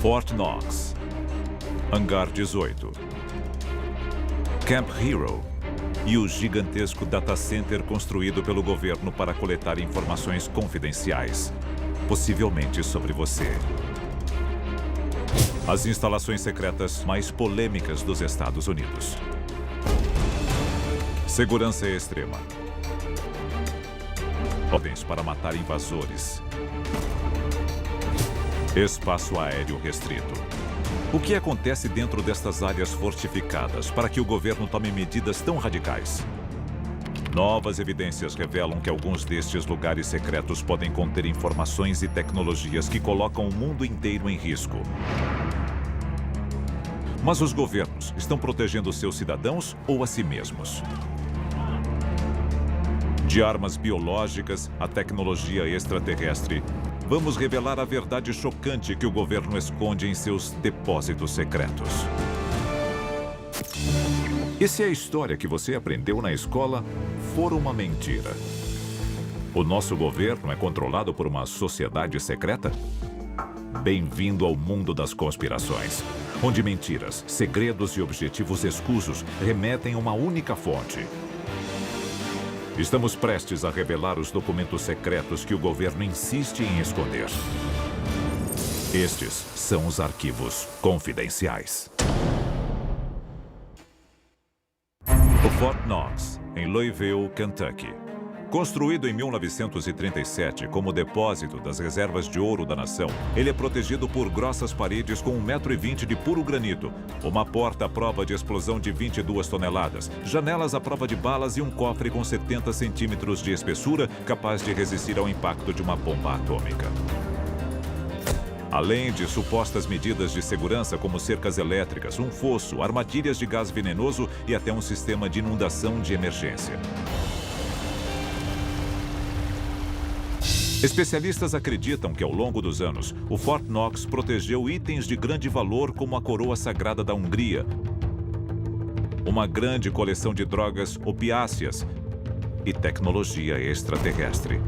Fort Knox, Hangar 18, Camp Hero e o gigantesco data center construído pelo governo para coletar informações confidenciais, possivelmente sobre você. As instalações secretas mais polêmicas dos Estados Unidos. Segurança extrema. Ordens para matar invasores. Espaço aéreo restrito. O que acontece dentro destas áreas fortificadas para que o governo tome medidas tão radicais? Novas evidências revelam que alguns destes lugares secretos podem conter informações e tecnologias que colocam o mundo inteiro em risco. Mas os governos estão protegendo seus cidadãos ou a si mesmos? De armas biológicas à tecnologia extraterrestre, vamos revelar a verdade chocante que o governo esconde em seus depósitos secretos. E se a história que você aprendeu na escola for uma mentira? O nosso governo é controlado por uma sociedade secreta? Bem-vindo ao mundo das conspirações, onde mentiras, segredos e objetivos escusos remetem a uma única fonte. Estamos prestes a revelar os documentos secretos que o governo insiste em esconder. Estes são os arquivos confidenciais. O Fort Knox, em Louisville, Kentucky. Construído em 1937 como depósito das reservas de ouro da nação, ele é protegido por grossas paredes com 1,20 m de puro granito, uma porta à prova de explosão de 22 toneladas, janelas à prova de balas e um cofre com 70 centímetros de espessura capaz de resistir ao impacto de uma bomba atômica. Além de supostas medidas de segurança como cercas elétricas, um fosso, armadilhas de gás venenoso e até um sistema de inundação de emergência. Especialistas acreditam que, ao longo dos anos, o Fort Knox protegeu itens de grande valor como a coroa sagrada da Hungria, uma grande coleção de drogas opiáceas e tecnologia extraterrestre.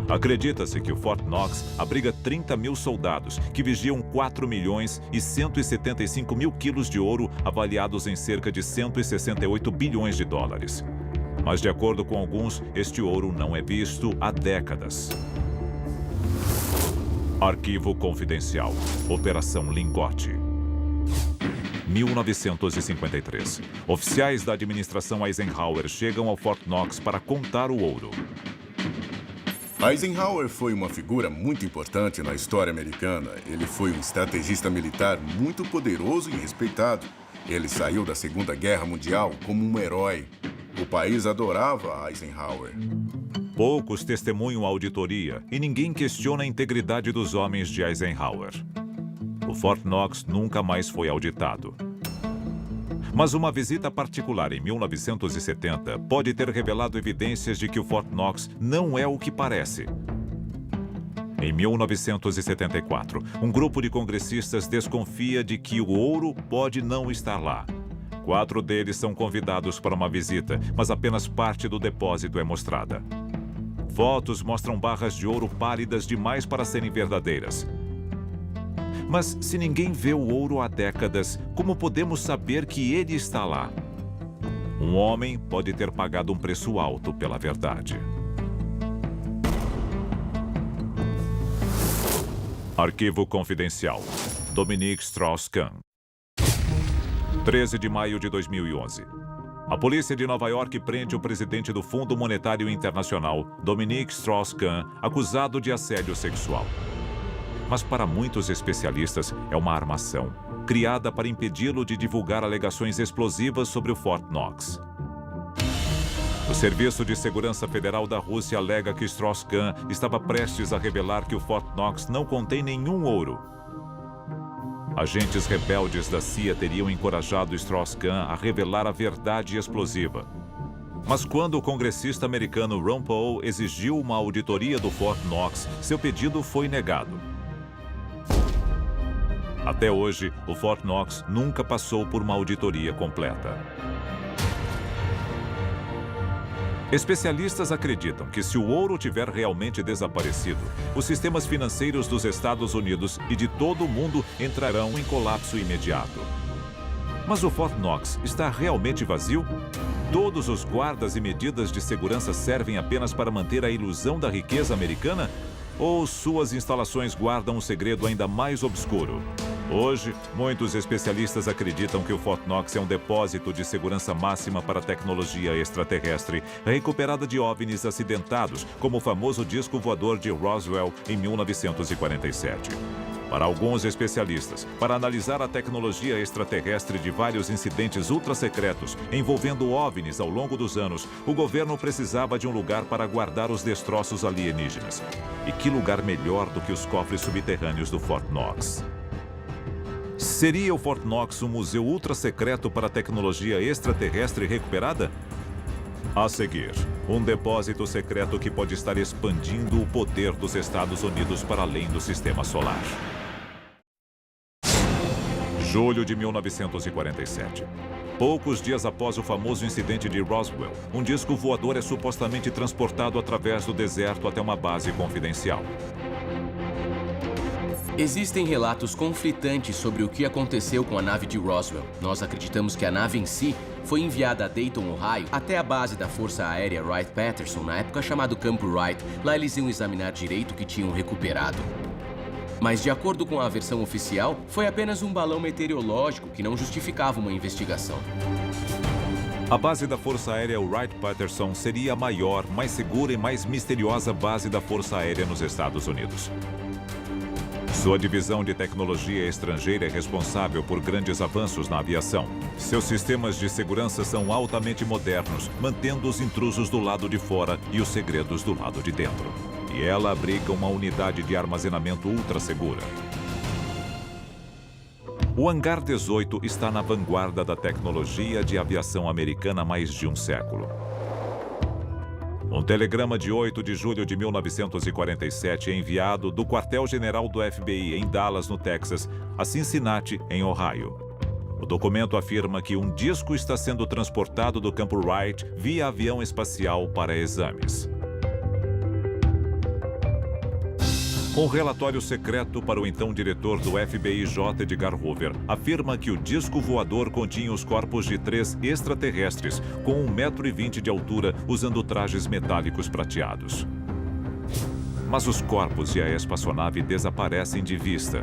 Acredita-se que o Fort Knox abriga 30 mil soldados que vigiam 4 milhões e 175 mil quilos de ouro avaliados em cerca de 168 bilhões de dólares. Mas, de acordo com alguns, este ouro não é visto há décadas. Arquivo confidencial. Operação Lingote. 1953. Oficiais da administração Eisenhower chegam ao Fort Knox para contar o ouro. Eisenhower foi uma figura muito importante na história americana. Ele foi um estrategista militar muito poderoso e respeitado. Ele saiu da Segunda Guerra Mundial como um herói. O país adorava Eisenhower. Poucos testemunham a auditoria e ninguém questiona a integridade dos homens de Eisenhower. O Fort Knox nunca mais foi auditado. Mas uma visita particular em 1970 pode ter revelado evidências de que o Fort Knox não é o que parece. Em 1974, um grupo de congressistas desconfia de que o ouro pode não estar lá. 4 deles são convidados para uma visita, mas apenas parte do depósito é mostrada. Fotos mostram barras de ouro pálidas demais para serem verdadeiras. Mas se ninguém vê o ouro há décadas, como podemos saber que ele está lá? Um homem pode ter pagado um preço alto pela verdade. Arquivo confidencial. Dominique Strauss-Kahn. 13 de maio de 2011. A polícia de Nova York prende o presidente do Fundo Monetário Internacional, Dominique Strauss-Kahn, acusado de assédio sexual. Mas para muitos especialistas é uma armação, criada para impedi-lo de divulgar alegações explosivas sobre o Fort Knox. O Serviço de Segurança Federal da Rússia alega que Strauss-Kahn estava prestes a revelar que o Fort Knox não contém nenhum ouro. Agentes rebeldes da CIA teriam encorajado Strauss-Kahn a revelar a verdade explosiva. Mas quando o congressista americano Ron Paul exigiu uma auditoria do Fort Knox, seu pedido foi negado. Até hoje, o Fort Knox nunca passou por uma auditoria completa. Especialistas acreditam que se o ouro tiver realmente desaparecido, os sistemas financeiros dos Estados Unidos e de todo o mundo entrarão em colapso imediato. Mas o Fort Knox está realmente vazio? Todos os guardas e medidas de segurança servem apenas para manter a ilusão da riqueza americana? Ou suas instalações guardam um segredo ainda mais obscuro? Hoje, muitos especialistas acreditam que o Fort Knox é um depósito de segurança máxima para tecnologia extraterrestre, recuperada de OVNIs acidentados, como o famoso disco voador de Roswell em 1947. Para alguns especialistas, para analisar a tecnologia extraterrestre de vários incidentes ultrasecretos envolvendo OVNIs ao longo dos anos, o governo precisava de um lugar para guardar os destroços alienígenas. E que lugar melhor do que os cofres subterrâneos do Fort Knox? Seria o Fort Knox um museu ultrasecreto para tecnologia extraterrestre recuperada? A seguir, um depósito secreto que pode estar expandindo o poder dos Estados Unidos para além do sistema solar. Julho de 1947. Poucos dias após o famoso incidente de Roswell, um disco voador é supostamente transportado através do deserto até uma base confidencial. Existem relatos conflitantes sobre o que aconteceu com a nave de Roswell. Nós acreditamos que a nave em si foi enviada a Dayton, Ohio, até a base da Força Aérea Wright-Patterson, na época chamado Campo Wright. Lá eles iam examinar direito o que tinham recuperado. Mas, de acordo com a versão oficial, foi apenas um balão meteorológico que não justificava uma investigação. A base da Força Aérea Wright-Patterson seria a maior, mais segura e mais misteriosa base da Força Aérea nos Estados Unidos. Sua divisão de tecnologia estrangeira é responsável por grandes avanços na aviação. Seus sistemas de segurança são altamente modernos, mantendo os intrusos do lado de fora e os segredos do lado de dentro. E ela abriga uma unidade de armazenamento ultra segura. O Hangar 18 está na vanguarda da tecnologia de aviação americana há mais de um século. Um telegrama de 8 de julho de 1947 é enviado do quartel-general do FBI em Dallas, no Texas, a Cincinnati, em Ohio. O documento afirma que um disco está sendo transportado do Campo Wright via avião espacial para exames. Um relatório secreto para o então diretor do FBI, J. Edgar Hoover, afirma que o disco voador continha os corpos de 3 extraterrestres, com 1,20 m de altura, usando trajes metálicos prateados. Mas os corpos e a espaçonave desaparecem de vista.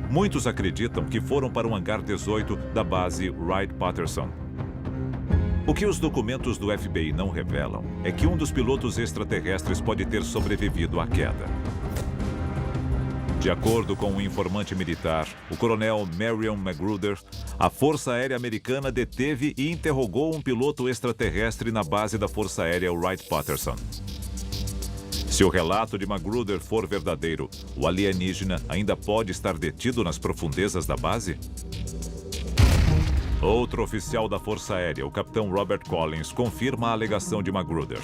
Muitos acreditam que foram para o Hangar 18 da base Wright-Patterson. O que os documentos do FBI não revelam é que um dos pilotos extraterrestres pode ter sobrevivido à queda. De acordo com um informante militar, o coronel Marion Magruder, a Força Aérea Americana deteve e interrogou um piloto extraterrestre na base da Força Aérea Wright-Patterson. Se o relato de Magruder for verdadeiro, o alienígena ainda pode estar detido nas profundezas da base? Outro oficial da Força Aérea, o capitão Robert Collins, confirma a alegação de Magruder.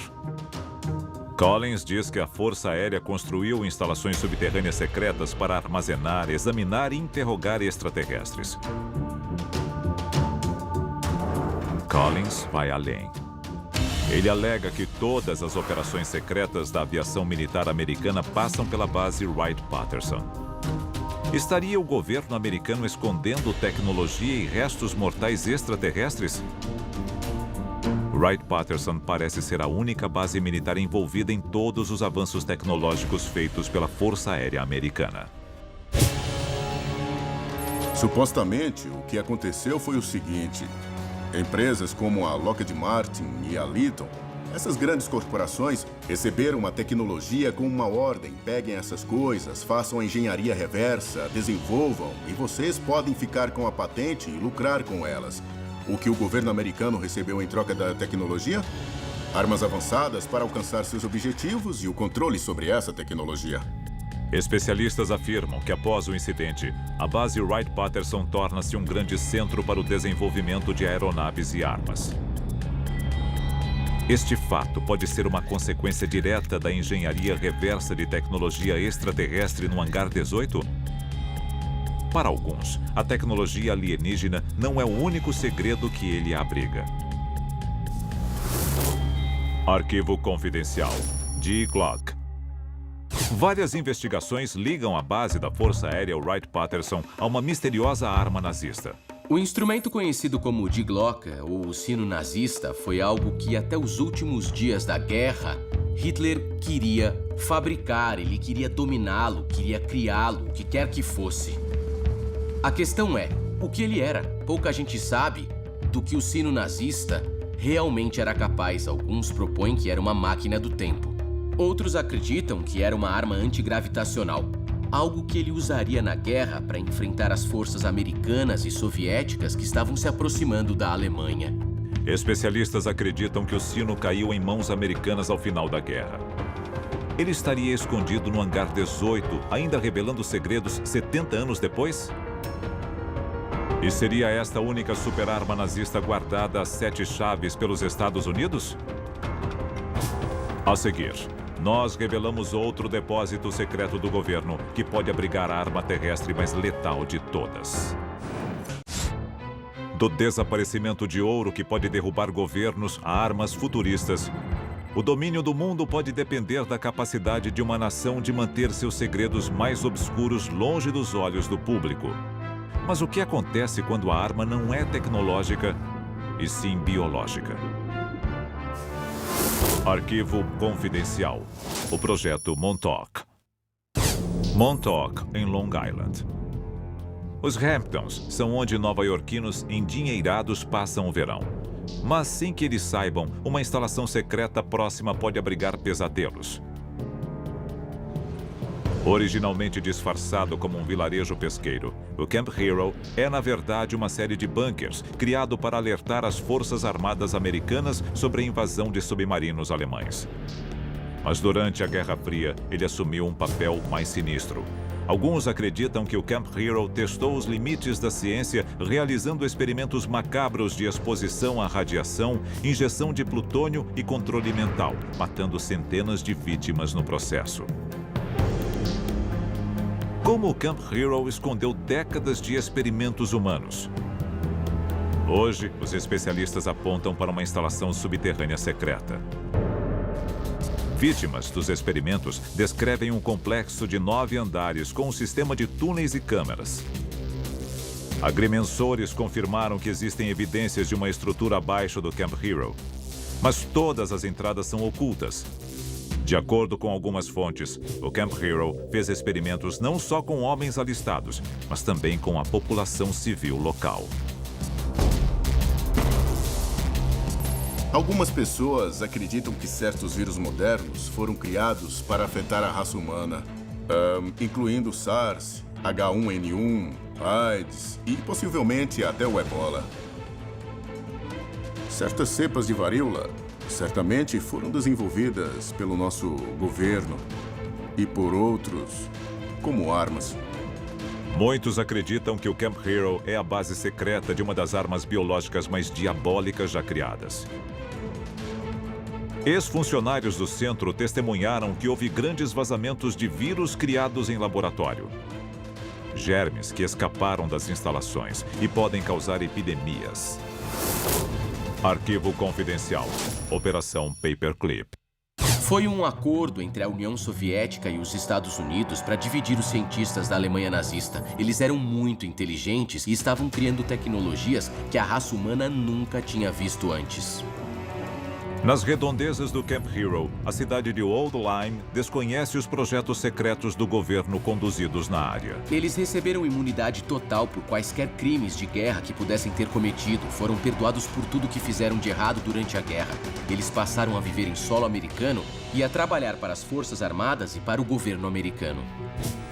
Collins diz que a Força Aérea construiu instalações subterrâneas secretas para armazenar, examinar e interrogar extraterrestres. Collins vai além. Ele alega que todas as operações secretas da aviação militar americana passam pela base Wright-Patterson. Estaria o governo americano escondendo tecnologia e restos mortais extraterrestres? Wright-Patterson parece ser a única base militar envolvida em todos os avanços tecnológicos feitos pela Força Aérea Americana. Supostamente, o que aconteceu foi o seguinte. Empresas como a Lockheed Martin e a Litton, essas grandes corporações, receberam uma tecnologia com uma ordem. Peguem essas coisas, façam a engenharia reversa, desenvolvam, e vocês podem ficar com a patente e lucrar com elas. O que o governo americano recebeu em troca da tecnologia? Armas avançadas para alcançar seus objetivos e o controle sobre essa tecnologia. Especialistas afirmam que após o incidente, a base Wright-Patterson torna-se um grande centro para o desenvolvimento de aeronaves e armas. Este fato pode ser uma consequência direta da engenharia reversa de tecnologia extraterrestre no Hangar 18? Para alguns, a tecnologia alienígena não é o único segredo que ele abriga. Arquivo confidencial. D. Glock. Várias investigações ligam a base da Força Aérea Wright-Patterson a uma misteriosa arma nazista. O instrumento conhecido como Die Glocke, ou o sino nazista, foi algo que até os últimos dias da guerra, Hitler queria fabricar, ele queria dominá-lo, queria criá-lo, o que quer que fosse. A questão é, o que ele era? Pouca gente sabe do que o sino nazista realmente era capaz. Alguns propõem que era uma máquina do tempo. Outros acreditam que era uma arma antigravitacional, algo que ele usaria na guerra para enfrentar as forças americanas e soviéticas que estavam se aproximando da Alemanha. Especialistas acreditam que o sino caiu em mãos americanas ao final da guerra. Ele estaria escondido no hangar 18, ainda revelando segredos 70 anos depois? E seria esta a única superarma nazista guardada a 7 chaves pelos Estados Unidos? A seguir, nós revelamos outro depósito secreto do governo que pode abrigar a arma terrestre mais letal de todas. Do desaparecimento de ouro que pode derrubar governos a armas futuristas, o domínio do mundo pode depender da capacidade de uma nação de manter seus segredos mais obscuros longe dos olhos do público. Mas o que acontece quando a arma não é tecnológica, e sim biológica? Arquivo confidencial. O projeto Montauk. Montauk, em Long Island. Os Hamptons são onde nova-iorquinos endinheirados passam o verão. Mas sem que eles saibam, uma instalação secreta próxima pode abrigar pesadelos. Originalmente disfarçado como um vilarejo pesqueiro, o Camp Hero é, na verdade, uma série de bunkers criado para alertar as forças armadas americanas sobre a invasão de submarinos alemães. Mas durante a Guerra Fria, ele assumiu um papel mais sinistro. Alguns acreditam que o Camp Hero testou os limites da ciência realizando experimentos macabros de exposição à radiação, injeção de plutônio e controle mental, matando centenas de vítimas no processo. Como o Camp Hero escondeu décadas de experimentos humanos? Hoje, os especialistas apontam para uma instalação subterrânea secreta. Vítimas dos experimentos descrevem um complexo de 9 andares com um sistema de túneis e câmeras. Agrimensores confirmaram que existem evidências de uma estrutura abaixo do Camp Hero, mas todas as entradas são ocultas. De acordo com algumas fontes, o Camp Hero fez experimentos não só com homens alistados, mas também com a população civil local. Algumas pessoas acreditam que certos vírus modernos foram criados para afetar a raça humana, incluindo o SARS, H1N1, AIDS e possivelmente até o Ebola. Certas cepas de varíola certamente foram desenvolvidas pelo nosso governo e por outros como armas. Muitos acreditam que o Camp Hero é a base secreta de uma das armas biológicas mais diabólicas já criadas. Ex-funcionários do centro testemunharam que houve grandes vazamentos de vírus criados em laboratório. Germes que escaparam das instalações e podem causar epidemias. Arquivo confidencial. Operação Paperclip. Foi um acordo entre a União Soviética e os Estados Unidos para dividir os cientistas da Alemanha nazista. Eles eram muito inteligentes e estavam criando tecnologias que a raça humana nunca tinha visto antes. Nas redondezas do Camp Hero, a cidade de Old Lyme desconhece os projetos secretos do governo conduzidos na área. Eles receberam imunidade total por quaisquer crimes de guerra que pudessem ter cometido. Foram perdoados por tudo que fizeram de errado durante a guerra. Eles passaram a viver em solo americano e a trabalhar para as forças armadas e para o governo americano.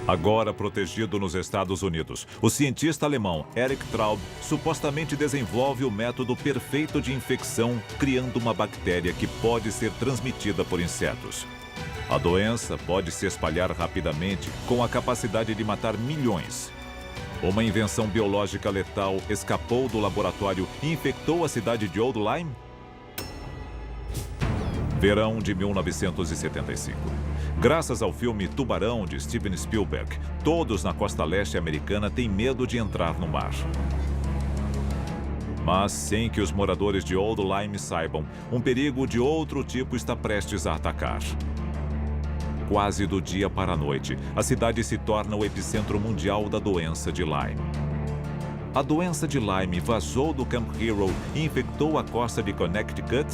Agora protegido nos Estados Unidos, o cientista alemão Erich Traub supostamente desenvolve o método perfeito de infecção, criando uma bactéria que pode ser transmitida por insetos. A doença pode se espalhar rapidamente, com a capacidade de matar milhões. Uma invenção biológica letal escapou do laboratório e infectou a cidade de Old Lyme? Verão de 1975. Graças ao filme Tubarão, de Steven Spielberg, todos na costa leste americana têm medo de entrar no mar. Mas sem que os moradores de Old Lyme saibam, um perigo de outro tipo está prestes a atacar. Quase do dia para a noite, a cidade se torna o epicentro mundial da doença de Lyme. A doença de Lyme vazou do Camp Hero e infectou a costa de Connecticut?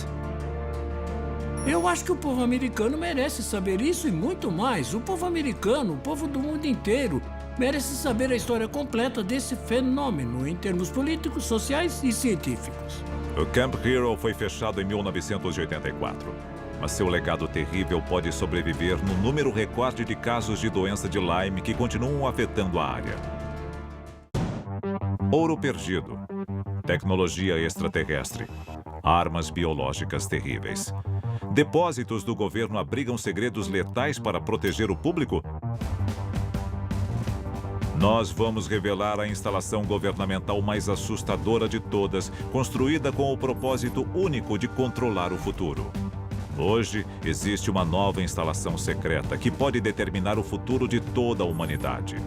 Eu acho que o povo americano merece saber isso e muito mais. O povo americano, o povo do mundo inteiro, merece saber a história completa desse fenômeno em termos políticos, sociais e científicos. O Camp Hero foi fechado em 1984, mas seu legado terrível pode sobreviver no número recorde de casos de doença de Lyme que continuam afetando a área. Ouro perdido, tecnologia extraterrestre, armas biológicas terríveis. Depósitos do governo abrigam segredos letais para proteger o público? Nós vamos revelar a instalação governamental mais assustadora de todas, construída com o propósito único de controlar o futuro. Hoje, existe uma nova instalação secreta que pode determinar o futuro de toda a humanidade.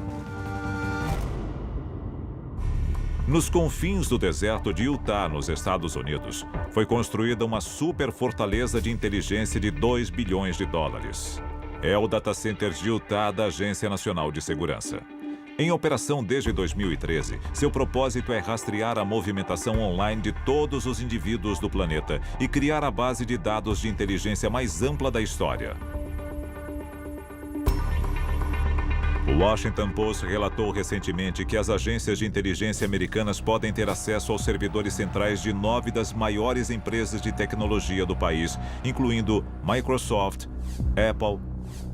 Nos confins do deserto de Utah, nos Estados Unidos, foi construída uma super fortaleza de inteligência de 2 bilhões de dólares. É o Data Center de Utah da Agência Nacional de Segurança. Em operação desde 2013, seu propósito é rastrear a movimentação online de todos os indivíduos do planeta e criar a base de dados de inteligência mais ampla da história. O Washington Post relatou recentemente que as agências de inteligência americanas podem ter acesso aos servidores centrais de 9 das maiores empresas de tecnologia do país, incluindo Microsoft, Apple,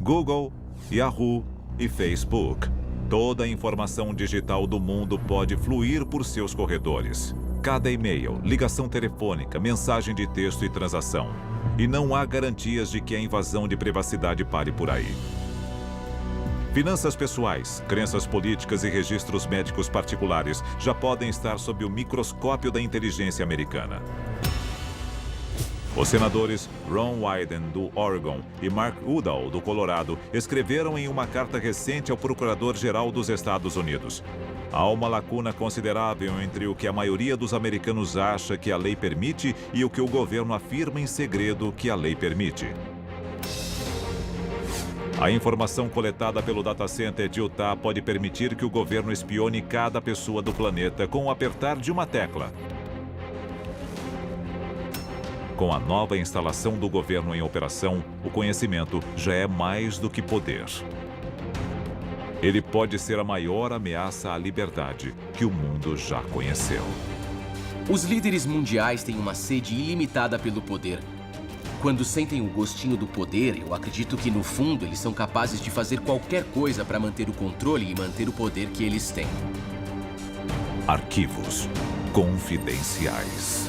Google, Yahoo e Facebook. Toda a informação digital do mundo pode fluir por seus corredores. Cada e-mail, ligação telefônica, mensagem de texto e transação. E não há garantias de que a invasão de privacidade pare por aí. Finanças pessoais, crenças políticas e registros médicos particulares já podem estar sob o microscópio da inteligência americana. Os senadores Ron Wyden, do Oregon, e Mark Udall, do Colorado, escreveram em uma carta recente ao Procurador-Geral dos Estados Unidos. Há uma lacuna considerável entre o que a maioria dos americanos acha que a lei permite e o que o governo afirma em segredo que a lei permite. A informação coletada pelo Data Center de Utah pode permitir que o governo espione cada pessoa do planeta com o apertar de uma tecla. Com a nova instalação do governo em operação, o conhecimento já é mais do que poder. Ele pode ser a maior ameaça à liberdade que o mundo já conheceu. Os líderes mundiais têm uma sede ilimitada pelo poder. Quando sentem o gostinho do poder, eu acredito que, no fundo, eles são capazes de fazer qualquer coisa para manter o controle e manter o poder que eles têm. Arquivos confidenciais.